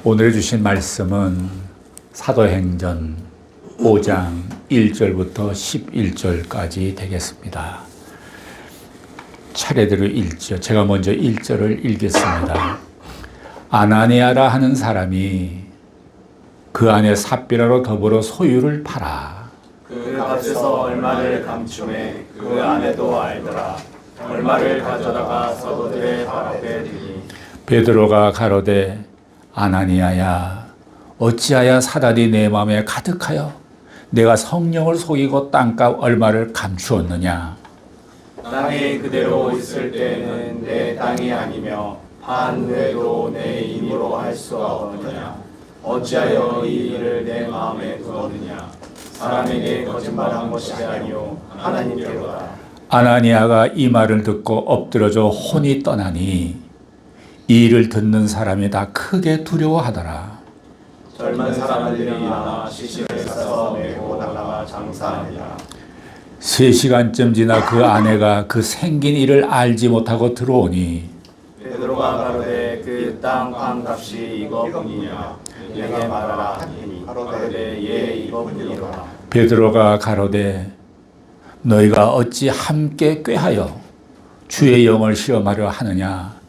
오늘 주신 말씀은 사도행전 5장 1절부터 11절까지 되겠습니다. 차례대로 읽죠. 제가 먼저 1절을 읽겠습니다. 아나니아라 하는 사람이 그 안에 삽비라로 더불어 소유를 팔아 그 값에서 얼마를 감춤해 그 안에도 알더라. 얼마를 가져다가 서도들의 발 앞에 두니 베드로가 가로되 아나니아야 어찌하여 사단이 내 마음에 가득하여 내가 성령을 속이고 땅값 얼마를 감추었느냐. 땅이 그대로 있을 때에는 내 땅이 아니며 한 외도 내 힘으로 할 수가 없느냐. 어찌하여 이 일을 내 마음에 두었느냐. 사람에게 거짓말한 것이 아니요 하나님께로다. 아나니아가 이 말을 듣고 엎드러져 혼이 떠나니 이 일을 듣는 사람이 다 크게 두려워하더라. 젊은 사람들이 많아 시신을 싸서 메고 나가 장사하니라. 3시간쯤 지나 그 아내가 그 생긴 일을 알지 못하고 들어오니 베드로가 가로되 그 땅 판값이 이거뿐이냐. 내게 말하라 하니 가로되 예 이거뿐이로라. 베드로가 가로되 너희가 어찌 함께 꾀하여 주의 영을 시험하려 하느냐.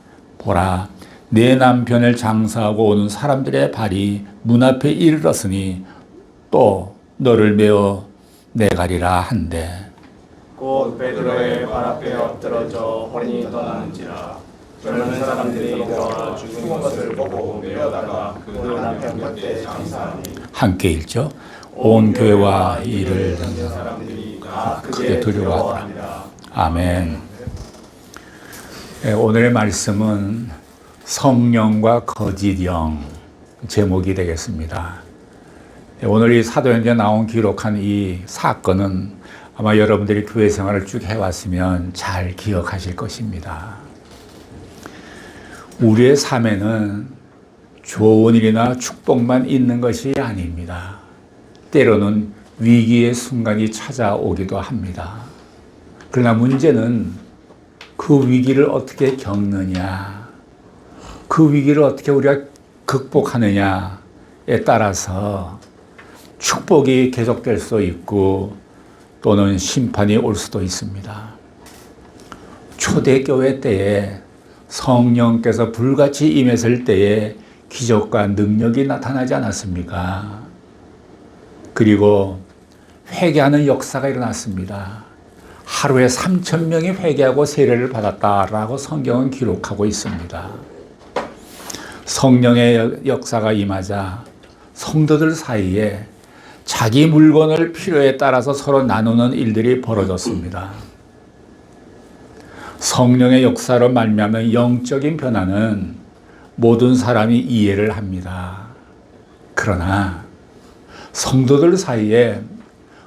보라, 내 남편을 장사하고 오는 사람들의 발이 문 앞에 이르렀으니 또 너를 메어 내가리라 한대. 곧 베드로의 발 앞에 엎드러져 혼이 떠나는지라. 젊은 사람들이 들어와 죽은 것을 보고 메어다가 그 남편 곁에 장사하니 함께 읽죠. 온 교회와 이를 듣는 사람들이 다 크게 두려워하더라. 두려워하니라. 아멘. 오늘의 말씀은 성령과 거짓영 제목이 되겠습니다. 오늘 이 사도행전에 나온 기록한 이 사건은 아마 여러분들이 교회 생활을 쭉 해왔으면 잘 기억하실 것입니다. 우리의 삶에는 좋은 일이나 축복만 있는 것이 아닙니다. 때로는 위기의 순간이 찾아오기도 합니다. 그러나 문제는 그 위기를 어떻게 겪느냐, 그 위기를 어떻게 우리가 극복하느냐에 따라서 축복이 계속될 수도 있고 또는 심판이 올 수도 있습니다. 초대교회 때에 성령께서 불같이 임했을 때에 기적과 능력이 나타나지 않았습니까? 그리고 회개하는 역사가 일어났습니다. 하루에 3,000명이 회개하고 세례를 받았다라고 성경은 기록하고 있습니다. 성령의 역사가 임하자 성도들 사이에 자기 물건을 필요에 따라서 서로 나누는 일들이 벌어졌습니다. 성령의 역사로 말미암은 영적인 변화는 모든 사람이 이해를 합니다. 그러나 성도들 사이에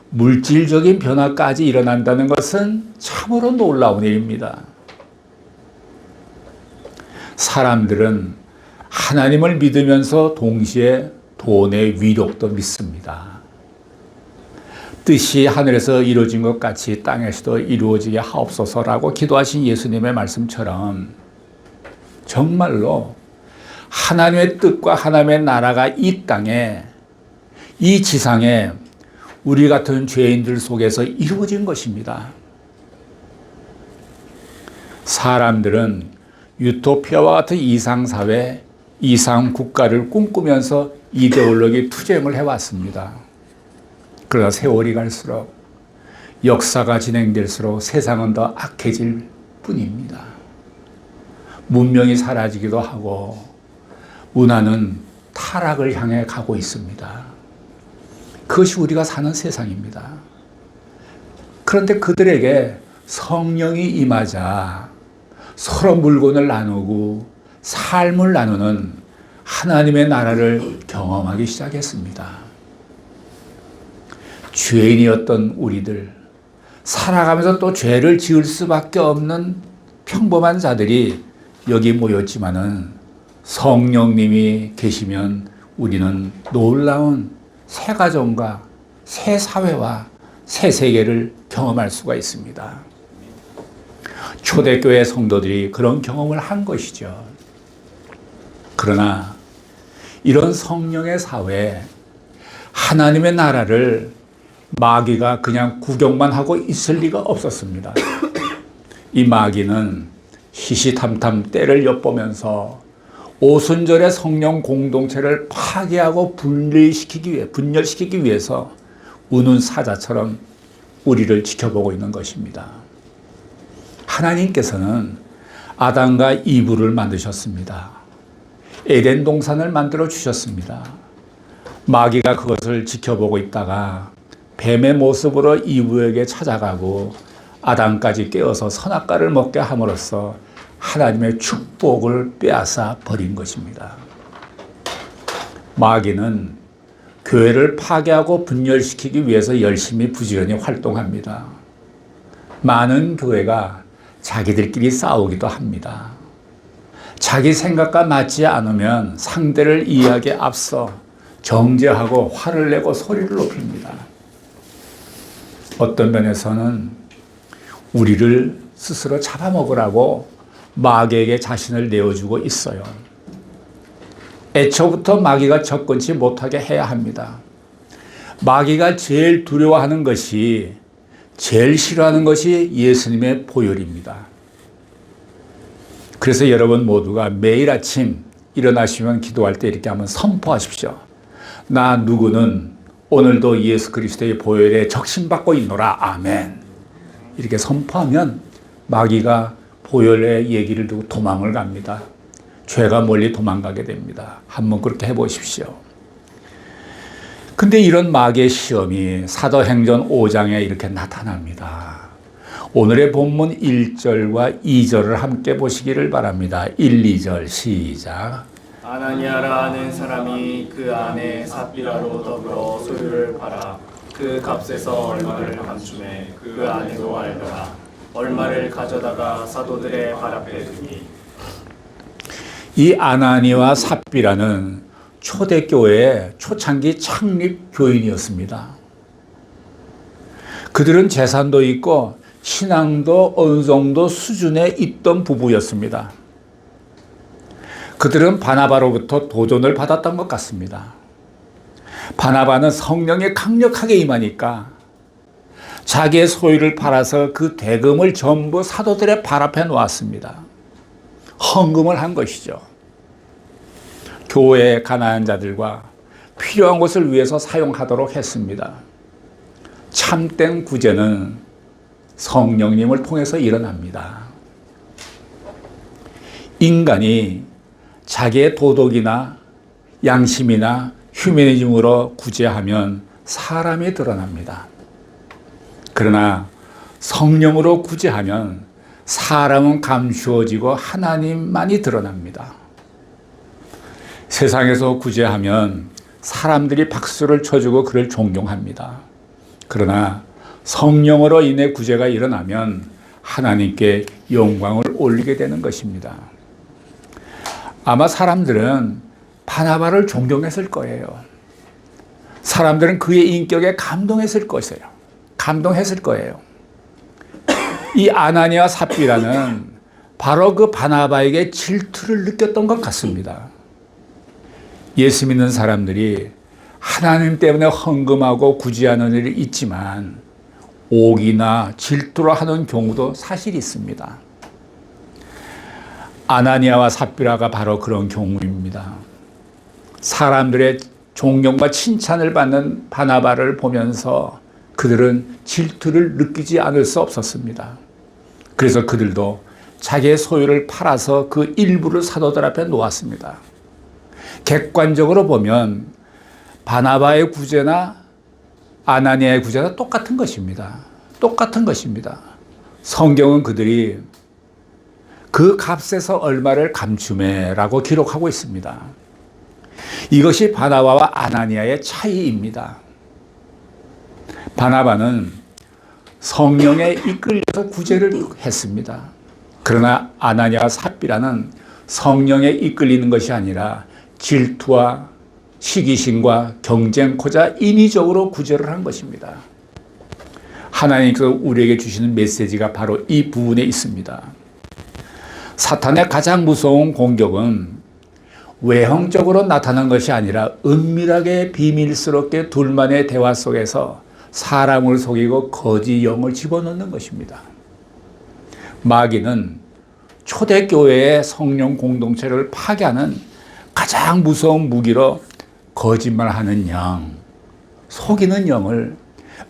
물질적인 변화까지 일어난다는 것은 참으로 놀라운 일입니다. 사람들은 하나님을 믿으면서 동시에 돈의 위력도 믿습니다. 뜻이 하늘에서 이루어진 것 같이 땅에서도 이루어지게 하옵소서라고 기도하신 예수님의 말씀처럼 정말로 하나님의 뜻과 하나님의 나라가 이 땅에, 이 지상에 우리 같은 죄인들 속에서 이루어진 것입니다. 사람들은 유토피아와 같은 이상사회, 이상국가를 꿈꾸면서 이데올로기 투쟁을 해왔습니다. 그러나 세월이 갈수록 역사가 진행될수록 세상은 더 악해질 뿐입니다. 문명이 사라지기도 하고 문화는 타락을 향해 가고 있습니다. 그것이 우리가 사는 세상입니다. 그런데 그들에게 성령이 임하자 서로 물건을 나누고 삶을 나누는 하나님의 나라를 경험하기 시작했습니다. 죄인이었던 우리들, 살아가면서 또 죄를 지을 수밖에 없는 평범한 자들이 여기 모였지만은 성령님이 계시면 우리는 놀라운 새 가정과 새 사회와 새 세계를 경험할 수가 있습니다. 초대교회 성도들이 그런 경험을 한 것이죠. 그러나 이런 성령의 사회에 하나님의 나라를 마귀가 그냥 구경만 하고 있을 리가 없었습니다. 이 마귀는 희시탐탐 때를 엿보면서 오순절의 성령 공동체를 파괴하고 분열시키기 위해서 우는 사자처럼 우리를 지켜보고 있는 것입니다. 하나님께서는 아담과 이브를 만드셨습니다. 에덴 동산을 만들어 주셨습니다. 마귀가 그것을 지켜보고 있다가 뱀의 모습으로 이브에게 찾아가고 아담까지 깨어서 선악과를 먹게 함으로써 하나님의 축복을 빼앗아 버린 것입니다. 마귀는 교회를 파괴하고 분열시키기 위해서 열심히 부지런히 활동합니다. 많은 교회가 자기들끼리 싸우기도 합니다. 자기 생각과 맞지 않으면 상대를 이해하기에 앞서 정죄하고 화를 내고 소리를 높입니다. 어떤 면에서는 우리를 스스로 잡아먹으라고 마귀에게 자신을 내어주고 있어요. 애초부터 마귀가 접근치 못하게 해야 합니다. 마귀가 제일 두려워하는 것이, 제일 싫어하는 것이 예수님의 보혈입니다. 그래서 여러분 모두가 매일 아침 일어나시면 기도할 때 이렇게 한번 선포하십시오. 나 누구는 오늘도 예수 그리스도의 보혈에 적신받고 있노라. 아멘. 이렇게 선포하면 마귀가 보혈의 얘기를 두고 도망을 갑니다. 죄가 멀리 도망가게 됩니다. 한번 그렇게 해보십시오. 근데 이런 마귀의 시험이 사도행전 5장에 이렇게 나타납니다. 오늘의 본문 1절과 2절을 함께 보시기를 바랍니다. 1, 2절 시작. 아나니아라 하는 사람이 그 안에 삽비라로 더불어 소유를 팔아 그 값에서 얼마를 감춤해 그 안에도 알더라. 얼마를 가져다가 사도들의 발 앞에 두니. 이 아나니와 삽비라는 초대교회의 초창기 창립 교인이었습니다. 그들은 재산도 있고 신앙도 어느 정도 수준에 있던 부부였습니다. 그들은 바나바로부터 도전을 받았던 것 같습니다. 바나바는 성령이 강력하게 임하니까 자기의 소유를 팔아서 그 대금을 전부 사도들의 발 앞에 놓았습니다. 헌금을 한 것이죠. 교회의 가난한 자들과 필요한 것을 위해서 사용하도록 했습니다. 참된 구제는 성령님을 통해서 일어납니다. 인간이 자기의 도덕이나 양심이나 휴머니즘으로 구제하면 사람이 드러납니다. 그러나 성령으로 구제하면 사람은 감추어지고 하나님만이 드러납니다. 세상에서 구제하면 사람들이 박수를 쳐주고 그를 존경합니다. 그러나 성령으로 인해 구제가 일어나면 하나님께 영광을 올리게 되는 것입니다. 아마 사람들은 바나바를 존경했을 거예요. 사람들은 그의 인격에 감동했을 거예요. 이 아나니아 삽비라는 바로 그 바나바에게 질투를 느꼈던 것 같습니다. 예수 믿는 사람들이 하나님 때문에 헌금하고 구제하는 일이 있지만 옥이나 질투로 하는 경우도 사실 있습니다. 아나니아와 삽비라가 바로 그런 경우입니다. 사람들의 존경과 칭찬을 받는 바나바를 보면서 그들은 질투를 느끼지 않을 수 없었습니다. 그래서 그들도 자기의 소유를 팔아서 그 일부를 사도들 앞에 놓았습니다. 객관적으로 보면 바나바의 구제나 아나니아의 구제가 똑같은 것입니다. 성경은 그들이 그 값에서 얼마를 감춤해라고 기록하고 있습니다. 이것이 바나바와 아나니아의 차이입니다. 바나바는 성령에 이끌려서 구제를 했습니다. 그러나 아나니아와 삽비라는 성령에 이끌리는 것이 아니라 질투와 시기심과 경쟁코자 인위적으로 구제를 한 것입니다. 하나님께서 우리에게 주시는 메시지가 바로 이 부분에 있습니다. 사탄의 가장 무서운 공격은 외형적으로 나타난 것이 아니라 은밀하게 비밀스럽게 둘만의 대화 속에서 사람을 속이고 거짓 영을 집어넣는 것입니다. 마귀는 초대교회의 성령 공동체를 파괴하는 가장 무서운 무기로 거짓말하는 영, 속이는 영을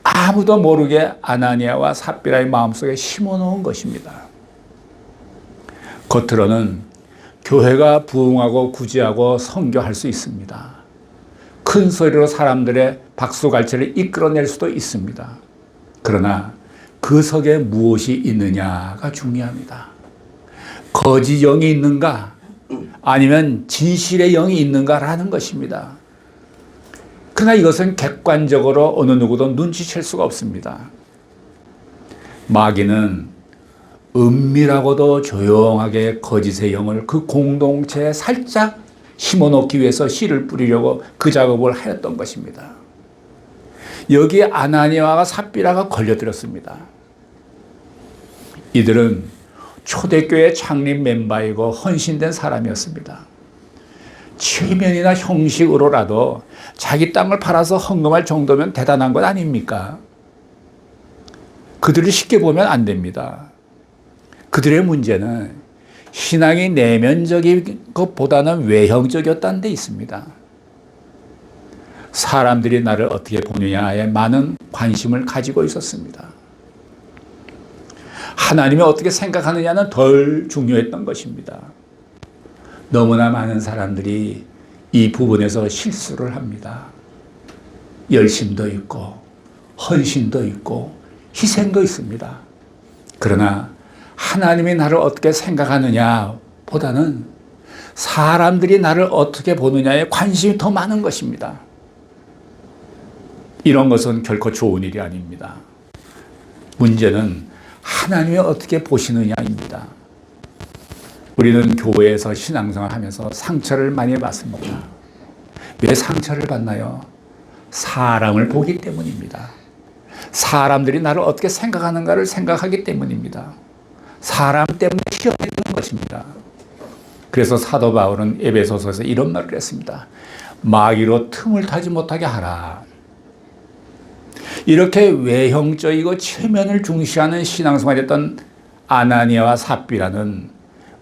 아무도 모르게 아나니아와 삽비라의 마음속에 심어놓은 것입니다. 겉으로는 교회가 부흥하고 구제하고 선교할 수 있습니다. 큰 소리로 사람들의 박수갈채를 이끌어낼 수도 있습니다. 그러나 그 속에 무엇이 있느냐가 중요합니다. 거짓 영이 있는가 아니면 진실의 영이 있는가라는 것입니다. 그러나 이것은 객관적으로 어느 누구도 눈치챌 수가 없습니다. 마귀는 은밀하고도 조용하게 거짓의 영을 그 공동체에 살짝 심어놓기 위해서 씨를 뿌리려고 그 작업을 하였던 것입니다. 여기에 아나니아와 삽비라가 걸려들었습니다. 이들은 초대교회 창립 멤버이고 헌신된 사람이었습니다. 체면이나 형식으로라도 자기 땅을 팔아서 헌금할 정도면 대단한 것 아닙니까? 그들을 쉽게 보면 안 됩니다. 그들의 문제는 신앙이 내면적인 것보다는 외형적이었다는 데 있습니다. 사람들이 나를 어떻게 보느냐에 많은 관심을 가지고 있었습니다. 하나님이 어떻게 생각하느냐는 덜 중요했던 것입니다. 너무나 많은 사람들이 이 부분에서 실수를 합니다. 열심도 있고 헌신도 있고 희생도 있습니다. 그러나 하나님이 나를 어떻게 생각하느냐 보다는 사람들이 나를 어떻게 보느냐에 관심이 더 많은 것입니다. 이런 것은 결코 좋은 일이 아닙니다. 문제는 하나님이 어떻게 보시느냐입니다. 우리는 교회에서 신앙생활 하면서 상처를 많이 받습니다. 왜 상처를 받나요? 사람을 보기 때문입니다. 사람들이 나를 어떻게 생각하는가를 생각하기 때문입니다. 사람 때문에 시험이 되는 것입니다. 그래서 사도 바울은 에베소서에서 이런 말을 했습니다. 마귀로 틈을 타지 못하게 하라. 이렇게 외형적이고 체면을 중시하는 신앙생활이었던 아나니아와 삽비라는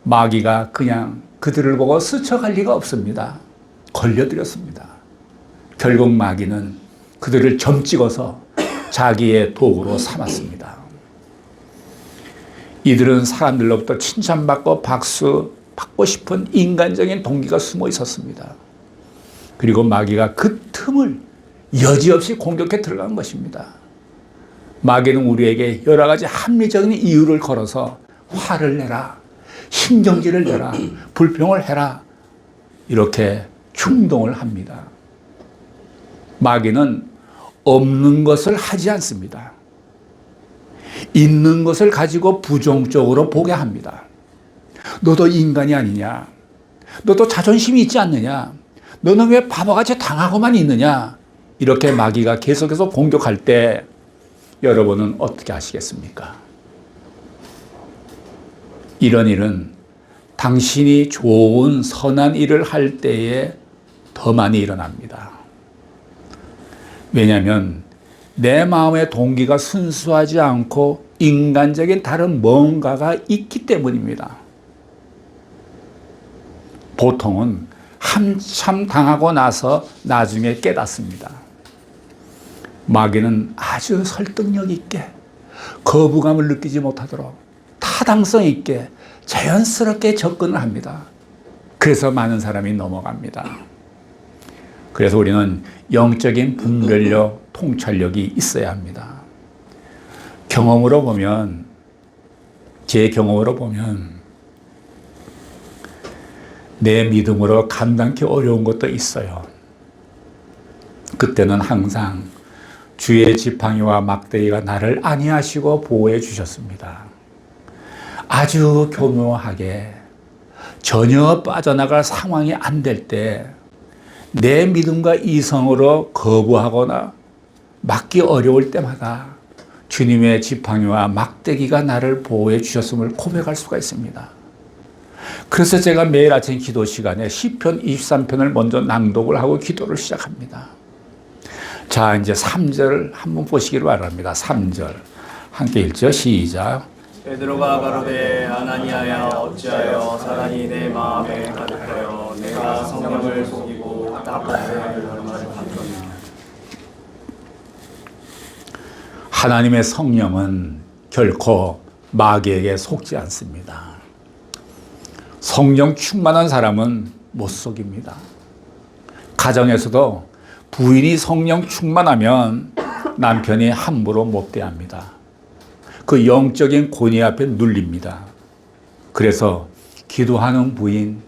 마귀가 그냥 그들을 보고 스쳐갈 리가 없습니다. 걸려들였습니다. 결국 마귀는 그들을 점 찍어서 자기의 도구로 삼았습니다. 이들은 사람들로부터 칭찬받고 박수 받고 싶은 인간적인 동기가 숨어 있었습니다. 그리고 마귀가 그 틈을 여지없이 공격해 들어간 것입니다. 마귀는 우리에게 여러 가지 합리적인 이유를 걸어서 화를 내라, 신경질을 내라, 불평을 해라 이렇게 충동을 합니다. 마귀는 없는 것을 하지 않습니다. 있는 것을 가지고 부정적으로 보게 합니다. 너도 인간이 아니냐? 너도 자존심이 있지 않느냐? 너는 왜 바보같이 당하고만 있느냐? 이렇게 마귀가 계속해서 공격할 때 여러분은 어떻게 하시겠습니까? 이런 일은 당신이 좋은 선한 일을 할 때에 더 많이 일어납니다. 왜냐하면 내 마음의 동기가 순수하지 않고 인간적인 다른 뭔가가 있기 때문입니다. 보통은 한참 당하고 나서 나중에 깨닫습니다. 마귀는 아주 설득력 있게 거부감을 느끼지 못하도록 타당성 있게 자연스럽게 접근을 합니다. 그래서 많은 사람이 넘어갑니다. 그래서 우리는 영적인 분별력, 통찰력이 있어야 합니다. 경험으로 보면, 제 경험으로 보면 내 믿음으로 감당하기 어려운 것도 있어요. 그때는 항상 주의 지팡이와 막대기가 나를 안위하시고 보호해 주셨습니다. 아주 교묘하게 전혀 빠져나갈 상황이 안 될 때 내 믿음과 이성으로 거부하거나 막기 어려울 때마다 주님의 지팡이와 막대기가 나를 보호해 주셨음을 고백할 수가 있습니다. 그래서 제가 매일 아침 기도 시간에 시편 23편을 먼저 낭독을 하고 기도를 시작합니다. 자, 이제 3절 한번 보시기를 바랍니다. 3절 함께 읽죠. 시작. 베드로가 가로되 아나니아야 어찌하여 사단이 내 마음에 가득하여 내가 성령을 속이고 나쁜 얼마나 받더냐. 하나님의 성령은 결코 마귀에게 속지 않습니다. 성령 충만한 사람은 못 속입니다. 가정에서도 부인이 성령 충만하면 남편이 함부로 못 대합니다. 그 영적인 권위 앞에 눌립니다. 그래서 기도하는 부인,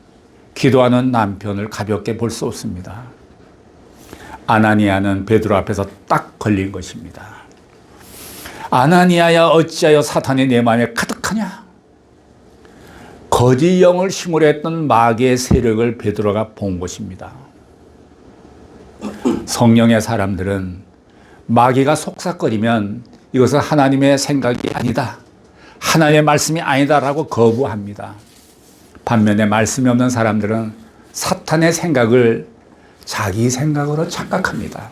기도하는 남편을 가볍게 볼 수 없습니다. 아나니아는 베드로 앞에서 딱 걸린 것입니다. 아나니아야 어찌하여 사탄이 내 마음에 가득하냐? 거짓 영을 심으려 했던 마귀의 세력을 베드로가 본 것입니다. 성령의 사람들은 마귀가 속삭거리면 이것은 하나님의 생각이 아니다, 하나님의 말씀이 아니다라고 거부합니다. 반면에 말씀이 없는 사람들은 사탄의 생각을 자기 생각으로 착각합니다.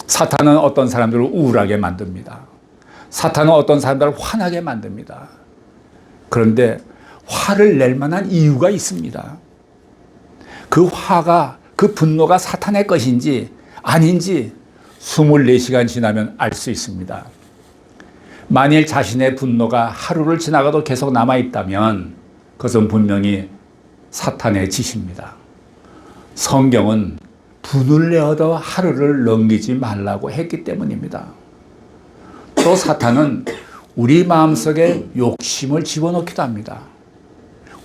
사탄은 어떤 사람들을 우울하게 만듭니다. 사탄은 어떤 사람들을 화나게 만듭니다. 그런데 화를 낼 만한 이유가 있습니다. 그 화가, 그 분노가 사탄의 것인지 아닌지 24시간 지나면 알 수 있습니다. 만일 자신의 분노가 하루를 지나가도 계속 남아있다면 그것은 분명히 사탄의 짓입니다. 성경은 분을 내어도 하루를 넘기지 말라고 했기 때문입니다. 또 사탄은 우리 마음속에 욕심을 집어넣기도 합니다.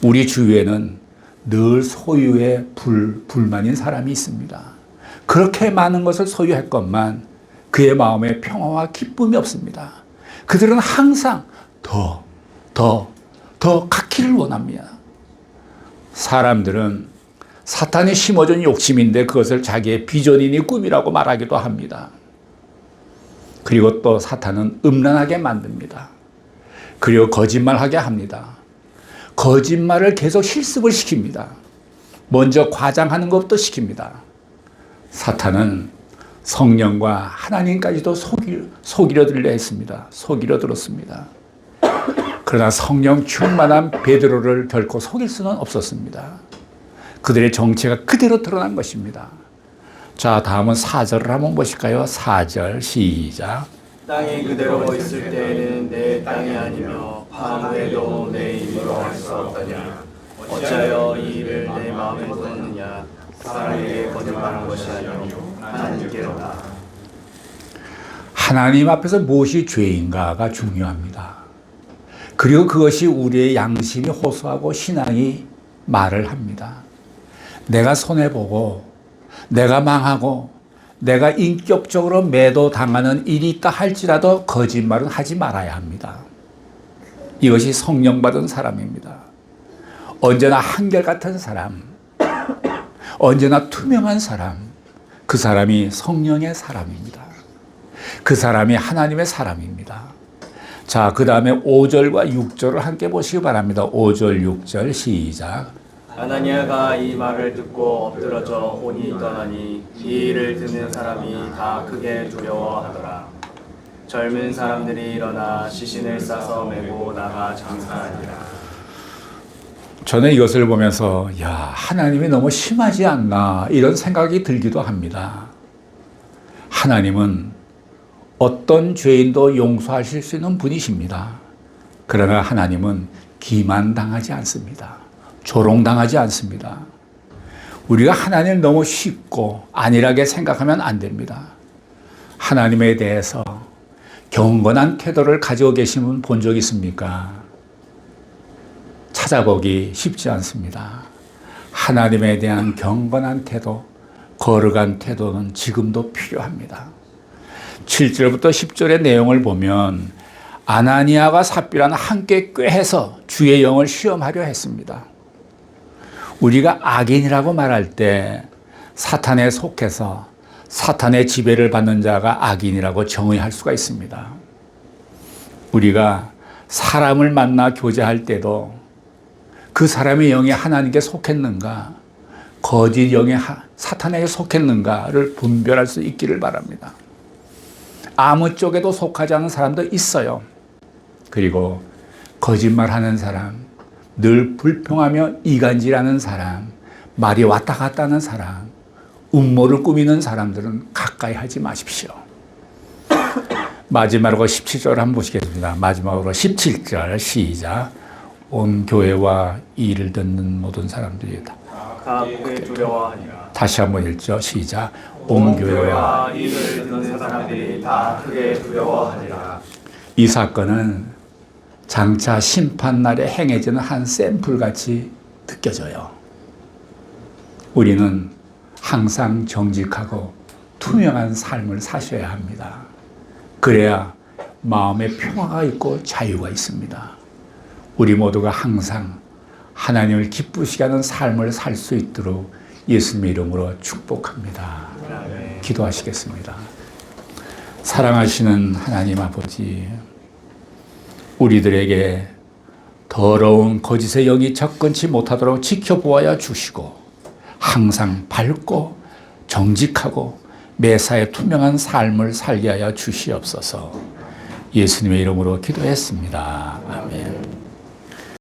우리 주위에는 늘 소유의 불만인 사람이 있습니다. 그렇게 많은 것을 소유했건만 그의 마음에 평화와 기쁨이 없습니다. 그들은 항상 더 갖기를 원합니다. 사람들은 사탄이 심어준 욕심인데 그것을 자기의 비전이니 꿈이라고 말하기도 합니다. 그리고 또 사탄은 음란하게 만듭니다. 그리고 거짓말하게 합니다. 거짓말을 계속 실습을 시킵니다. 먼저 과장하는 것부터 시킵니다. 사탄은 성령과 하나님까지도 속이려 들려 했습니다. 속이려 들었습니다. 그러나 성령 충만한 베드로를 결코 속일 수는 없었습니다. 그들의 정체가 그대로 드러난 것입니다. 자, 다음은 4절을 한번 보실까요? 4절 시작. 땅이 그대로 있을 때에는 내 땅이 아니며 파묘해도 내 힘으로 할 수 없더냐. 어찌하여 이 일을 내 마음에 두었느냐. 사람에게 거짓말한 것이 아니요 하나님께로다. 하나님 앞에서 무엇이 죄인가가 중요합니다. 그리고 그것이 우리의 양심이 호소하고 신앙이 말을 합니다. 내가 손해보고 내가 망하고 내가 인격적으로 매도당하는 일이 있다 할지라도 거짓말은 하지 말아야 합니다. 이것이 성령 받은 사람입니다. 언제나 한결같은 사람, 언제나 투명한 사람, 그 사람이 성령의 사람입니다. 그 사람이 하나님의 사람입니다. 자, 그 다음에 5절과 6절을 함께 보시기 바랍니다. 5절, 6절 시작. 아나니아가 이 말을 듣고 엎드러져 혼이 떠나니 이 일을 듣는 사람이 다 크게 두려워하더라. 젊은 사람들이 일어나 시신을 싸서 메고 나가 장사하니라. 저는 이것을 보면서 하나님이 너무 심하지 않나 이런 생각이 들기도 합니다. 하나님은 어떤 죄인도 용서하실 수 있는 분이십니다. 그러나 하나님은 기만당하지 않습니다. 조롱당하지 않습니다. 우리가 하나님을 너무 쉽고 안일하게 생각하면 안 됩니다. 하나님에 대해서 경건한 태도를 가지고 계신 분 본 적 있습니까? 찾아보기 쉽지 않습니다. 하나님에 대한 경건한 태도, 거룩한 태도는 지금도 필요합니다. 7절부터 10절의 내용을 보면 아나니아와 삽비라는 함께 꾀해서 주의 영을 시험하려 했습니다. 우리가 악인이라고 말할 때 사탄에 속해서 사탄의 지배를 받는 자가 악인이라고 정의할 수가 있습니다. 우리가 사람을 만나 교제할 때도 그 사람의 영이 하나님께 속했는가, 거짓 영이 사탄에게 속했는가를 분별할 수 있기를 바랍니다. 아무 쪽에도 속하지 않은 사람도 있어요. 그리고 거짓말하는 사람, 늘 불평하며 이간질하는 사람, 말이 왔다 갔다 하는 사람, 음모를 꾸미는 사람들은 가까이 하지 마십시오. 마지막으로 17절 한번 보시겠습니다. 마지막으로 17절 시작. 온 교회와 이 일을 듣는 모든 사람들이 다. 크게 두려워하니라. 다시 한번 읽죠. 시작. 온 교회와. 이 일을 듣는 사람들이 다 크게 두려워하니라. 이 사건은 장차 심판날에 행해지는 한 샘플같이 느껴져요. 우리는 항상 정직하고 투명한 삶을 사셔야 합니다. 그래야 마음에 평화가 있고 자유가 있습니다. 우리 모두가 항상 하나님을 기쁘시게 하는 삶을 살 수 있도록 예수님의 이름으로 축복합니다. 기도하시겠습니다. 사랑하시는 하나님 아버지, 우리들에게 더러운 거짓의 영이 접근치 못하도록 지켜보아야 주시고 항상 밝고 정직하고 매사에 투명한 삶을 살게 하여 주시옵소서. 예수님의 이름으로 기도했습니다. 아멘.